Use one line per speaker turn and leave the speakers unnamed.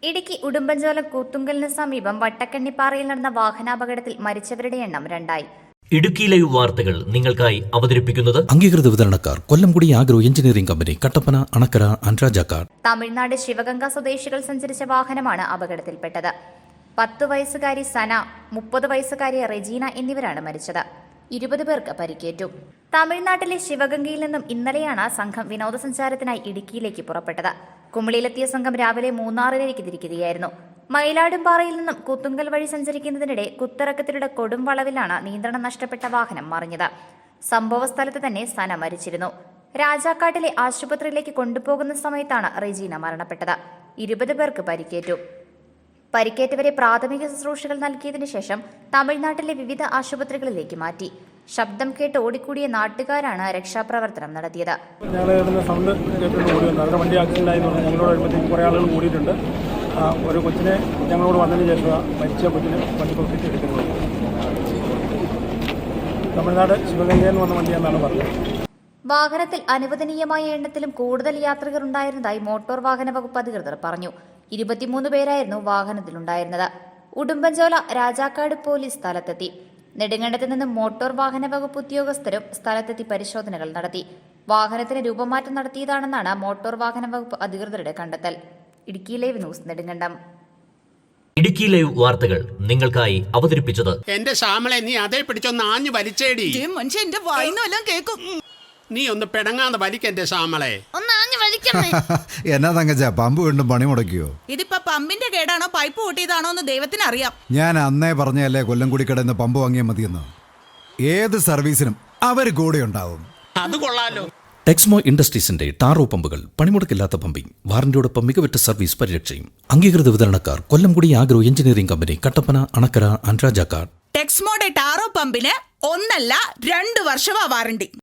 ഇടുക്കി ഉടുമ്പൻചോല കൂത്തുങ്കലിന് സമീപം വട്ടക്കണ്ണിപ്പാറയിൽ നടന്ന വാഹനാപകടത്തിൽ മരിച്ചവരുടെ എണ്ണം 2
ഇടുക്കി ലൈവ് വാർത്തകൾ നിങ്ങൾക്കായി അവതരിപ്പിക്കുന്നത്
അംഗീകൃത വിതരണക്കാർ Kollamkudi agro engineering company, Kattappana, Anakkara, അൻരാജാക്കാട്.
തമിഴ്നാട് ശിവഗംഗ സ്വദേശികൾ സഞ്ചരിച്ച വാഹനമാണ് അപകടത്തിൽപ്പെട്ടത്. 10 വയസ്സുകാരി സന, 30 വയസ്സുകാരി റെജീന എന്നിവരാണ് മരിച്ചത്. 20 പേർക്ക് പരിക്കേറ്റു. തമിഴ്നാട്ടിലെ ശിവഗംഗയിൽ നിന്നും ഇന്നലെയാണ് സംഘം വിനോദസഞ്ചാരത്തിനായി ഇടുക്കിയിലേക്ക് പുറപ്പെട്ടത്. കുമിളിയിലെത്തിയ സംഘം രാവിലെ മൂന്നാറിലേക്ക് തിരിക്കുകയായിരുന്നു. മയിലാടുംപാറയിൽ നിന്നും കൂത്തുങ്കൽ വഴി സഞ്ചരിക്കുന്നതിനിടെ കുത്തിറക്കത്തിലൂടെ കൊടും വളവിലാണ് നിയന്ത്രണം നഷ്ടപ്പെട്ട വാഹനം മറിഞ്ഞത്. സംഭവ സ്ഥലത്ത് തന്നെ സന മരിച്ചിരുന്നു. രാജാക്കാട്ടിലെ ആശുപത്രിയിലേക്ക് കൊണ്ടുപോകുന്ന സമയത്താണ് റെജീന മരണപ്പെട്ടത്. 20 പേർക്ക് പരിക്കേറ്റു. പരിക്കേറ്റവരെ പ്രാഥമിക ശുശ്രൂഷകൾ നൽകിയതിനു ശേഷം തമിഴ്നാട്ടിലെ വിവിധ ആശുപത്രികളിലേക്ക് മാറ്റി. ശബ്ദം കേട്ട് ഓടിക്കൂടിയ നാട്ടുകാരാണ് രക്ഷാപ്രവർത്തനം നടത്തിയത്.
സൗണ്ട് കേട്ടിട്ട് ഓടി വന്നു. അവരുടെ വണ്ടി ആക്സിഡന്റ് ആയി പറഞ്ഞു. ഞങ്ങളോട് വരുമ്പോഴത്തേക്ക് കുറേ ആളുകൾ കൂടിയിട്ടുണ്ട്. ഒരു കൊച്ചിനെ ഞങ്ങളോട് വന്നതിന് ശേഷം മരിച്ച കൊച്ചിനെ വണ്ടി പൊക്കിട്ട് എടുക്കുന്നത്. തമിഴ്നാട് ശിവഗംഗയിൽ നിന്ന് വന്ന വണ്ടിയാണെന്നാണ് പറഞ്ഞത്.
വാഹനത്തിൽ അനുവദനീയമായ എണ്ണത്തിലും കൂടുതൽ യാത്രികർ ഉണ്ടായിരുന്നതായി മോട്ടോർ വാഹന വകുപ്പ് അധികൃതർ പറഞ്ഞു. 23 പേരായിരുന്നു വാഹനത്തിലുണ്ടായിരുന്നത്. ഉടുമ്പൻചോല രാജാക്കാട് പോലീസ് സ്ഥലത്തെത്തി. നെടുങ്കണ്ടത്ത് നിന്നും മോട്ടോർ വാഹന വകുപ്പ് ഉദ്യോഗസ്ഥരും സ്ഥലത്തെത്തി പരിശോധനകൾ നടത്തി. വാഹനത്തിന് രൂപമാറ്റം നടത്തിയതാണെന്നാണ് മോട്ടോർ വാഹന വകുപ്പ് അധികൃതരുടെ കണ്ടെത്തൽ. Idukki live news, Nedumkandam.
Idukki live വാർത്തകൾ നിങ്ങൾക്കായി അവതരിപ്പിച്ചത്
എന്റെ ശ്യാമളെ, നീ അതേ പിടിച്ചൊന്ന് ആഞ്ഞു വലിച്ചേടി.
മനുഷ്യ എന്റെ വായിന്നെല്ലാം കേക്കും.
നീ ഒന്ന് പെടങ്ങാതെ വലിക്കെന്റെ ശ്യാമളെ.
എന്നാ തങ്കച്ച, പമ്പ് വീണ്ടും പണി മുടക്കിയോ?
ഇതിപ്പോ പമ്പിന്റെ കേടാണോ പൈപ്പ് പൊട്ടിയതാണോ എന്ന് ദൈവത്തിന് അറിയാം.
ഞാൻ അന്നേ പറഞ്ഞല്ലേ കൊല്ലംകുടി കടന്ന് പമ്പ് വാങ്ങിയാൽ മതിയെന്ന്. ഏത് സർവീസിനും അവർ കൂടെ ഉണ്ടാവും.
അത് കൊള്ളാലോ.
ടെക്സ്മോ ഇൻഡസ്ട്രീസിന്റെ ടാറോ പമ്പുകൾ, പണിമുടക്കില്ലാത്ത പമ്പിംഗ്, വാറന്റിയോടൊപ്പം മികവുറ്റ സർവീസ് പരിരക്ഷയും. അംഗീകൃത വിതരണക്കാർ Kollamkudi agro engineering company, Kattappana, Anakkara, അൻരാജാക്കാട്.
ടെക്സ്മോയുടെ ടാറോ പമ്പിന് 1 അല്ല 2 വർഷമാ വാറണ്ടി.